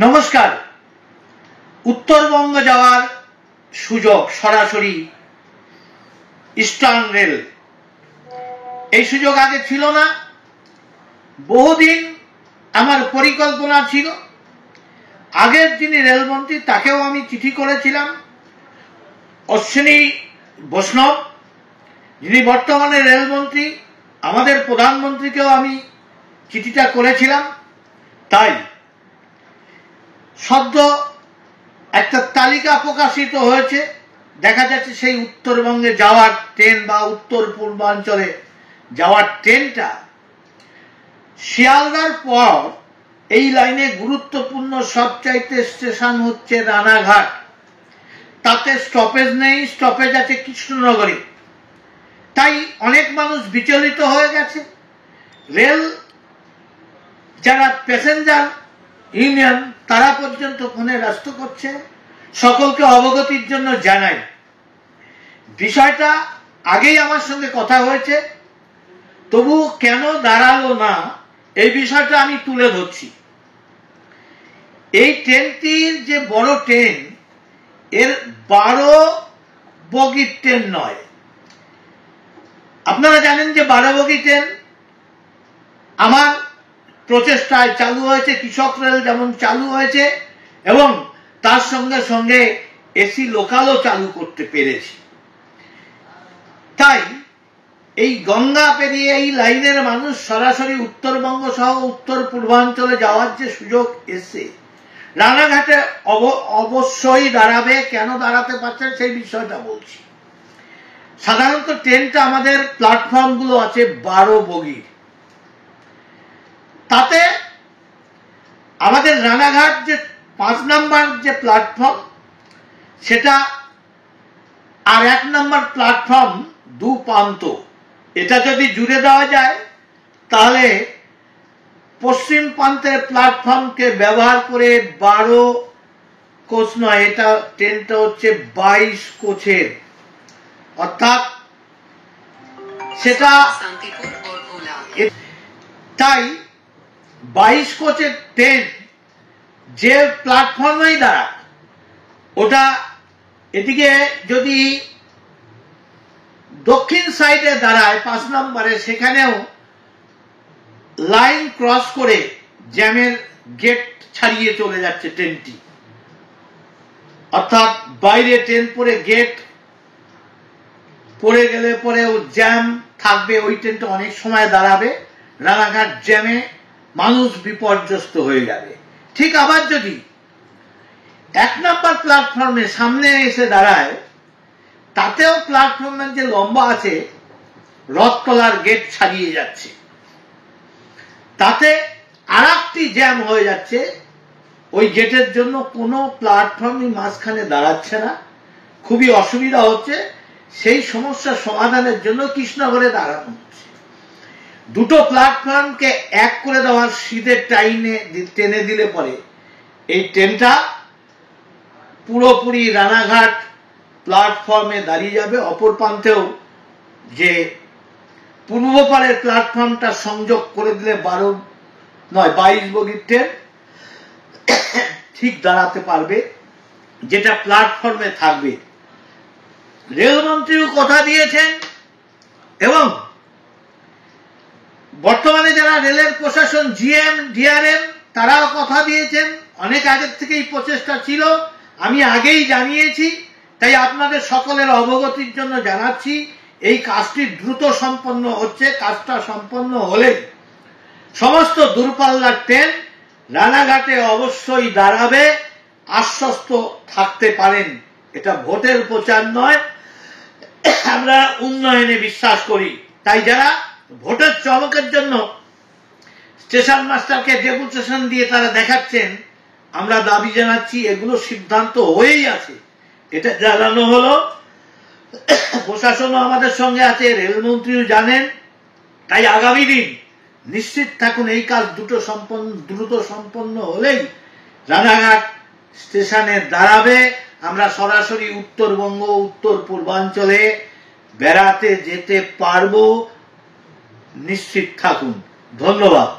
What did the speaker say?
নমস্কার। উত্তরবঙ্গ যাওয়ার সুযোগ সরাসরি ইস্টার্ন রেল, এই সুযোগ আগে ছিল না। বহুদিন আমার পরিকল্পনা ছিল। আগের যিনি রেলমন্ত্রী তাকেও আমি চিঠি করেছিলাম, অশ্বিনী বৈষ্ণব যিনি বর্তমানে রেলমন্ত্রী, আমাদের প্রধানমন্ত্রীকেও আমি চিঠিটা করেছিলাম। তাই সদ্য একটা তালিকা প্রকাশিত হয়েছে, দেখা যাচ্ছে সেই উত্তরবঙ্গে যাওয়ার ট্রেন বা উত্তর পূর্বাঞ্চলে যাওয়ার ট্রেনটা শিয়ালদার পর এই লাইনে গুরুত্বপূর্ণ সবচাইতে স্টেশন হচ্ছে রানাঘাট। তাতে স্টপেজ নেই, স্টপেজ আছে কৃষ্ণনগরে। তাই অনেক মানুষ বিচলিত হয়ে গেছে। রেল যারা প্যাসেঞ্জার ইউনিয়ন তারা পর্যন্ত ফোনে ব্যস্ত করছে। সকলকে অবগতির জন্য জানাই, বিষয়টা আগেই আমার সঙ্গে কথা হয়েছে, তবু কেন দাঁড়ালো না এই বিষয়টা আমি তুলে ধরছি। এই ট্রেনটির যে বড় ট্রেন, এর 12 বগির ট্রেন নয়। আপনারা জানেন যে 12 বগি ট্রেন আমার প্রচেষ্টায় চালু হয়েছে, কৃষক রেল যেমন চালু হয়েছে এবং তার সঙ্গে সঙ্গে এসি লোকালও চালু করতে পেরেছি। তাই এই গঙ্গা পেরিয়ে এই লাইনের মানুষ সরাসরি উত্তরবঙ্গ সহ উত্তর পূর্বাঞ্চলে যাওয়ার যে সুযোগ এসে রানাঘাটে অবশ্যই দাঁড়াবে। কেন দাঁড়াতে পারছেন সেই বিষয়টা বলছি। সাধারণত ট্রেনটা আমাদের প্ল্যাটফর্মগুলো আছে 12 বগির। তাতে আমাদের রানাঘাট যে 5 নম্বর যে প্ল্যাটফর্ম, সেটা আর 1 নম্বর প্ল্যাটফর্ম দু প্রান্ত, এটা যদি জুড়ে দেওয়া যায় তাহলে পশ্চিম প্রান্তের প্ল্যাটফর্মকে ব্যবহার করে 12 কোচ নয়, এটা ট্রেনটা হচ্ছে 22 কোচের, অর্থাৎ সেটা তাই 22 কোচের ট্রেন যে প্ল্যাটফর্মেই দাঁড়ায়, ওটা এদিকে যদি দক্ষিণ সাইডে দাঁড়ায় 5 নম্বরে, সেখানেও লাইন ক্রস করে জ্যামের গেট ছাড়িয়ে চলে যাচ্ছে ট্রেনটি। অর্থাৎ বাইরে ট্রেন পরে গেট পড়ে গেলে পরেও জ্যাম থাকবে, ওই ট্রেনটা অনেক সময় দাঁড়াবে, রানাঘাট জ্যামে মানুষ বিপর্যস্ত হয়ে যাবে। ঠিক আবার যদি 1 নম্বর প্ল্যাটফর্মে সামনে এসে দাঁড়ায়, তাতেও প্ল্যাটফর্মের যে লম্বা আছে রথতলার গেট ছাড়িয়ে যাচ্ছে, তাতে আরেকটি জ্যাম হয়ে যাচ্ছে। ওই গেটের জন্য কোনো প্ল্যাটফর্মই মাঝখানে দাঁড়াচ্ছে না, খুবই অসুবিধা হচ্ছে। সেই সমস্যা সমাধানের জন্য কৃষ্ণনগরে দাঁড়ানো হচ্ছে। দুটো প্ল্যাটফর্মকে এক করে দেওয়ার সিধে টেনে দিলে পরে এই ট্রেনটা পুরোপুরি রানাঘাট প্ল্যাটফর্মে দাঁড়িয়ে যাবে। অপর প্রান্তেও যে পূর্ব পারের প্ল্যাটফর্মটা সংযোগ করে দিলে 22 বগির ট্রেন ঠিক দাঁড়াতে পারবে, যেটা প্ল্যাটফর্মে থাকবে। রেলমন্ত্রীও কথা দিয়েছেন এবং বর্তমানে যারা রেলের প্রশাসন জিএম ডিআরএম তারাও কথা দিয়েছেন। অনেক আগের থেকেই প্রচেষ্টা ছিল, আমি আগেই জানিয়েছি। তাই আপনাদের সকলের অবগতির জন্য জানাচ্ছি, এই কাজটি দ্রুত সম্পন্ন হচ্ছে। কাজটা সম্পন্ন হলে সমস্ত দূরপাল্লার ট্রেন রানাঘাটে অবশ্যই দাঁড়াবে, আশ্বস্ত থাকতে পারেন। এটা ভোটের প্রচার নয়, আমরা উন্নয়নে বিশ্বাস করি। তাই যারা ভোটের চমকের জন্য স্টেশন মাস্টারকে ডেপুটেশন দিয়ে তারা দেখাচ্ছেন, আমরা দাবি জানাচ্ছি এগুলো সিদ্ধান্ত হয়েই আছে, এটা জানানো হলো। প্রশাসনও আমাদের সঙ্গে আছে, রেলমন্ত্রীও জানেন। তাই আগামী দিন নিশ্চিত থাকুন, এই কাজ দ্রুত সম্পন্ন হলেই রানাঘাট স্টেশনে দাঁড়াবে। আমরা সরাসরি উত্তরবঙ্গ উত্তর পূর্বাঞ্চলে বেড়াতে যেতে পারবো, নিশ্চিত থাকুন। ধন্যবাদ।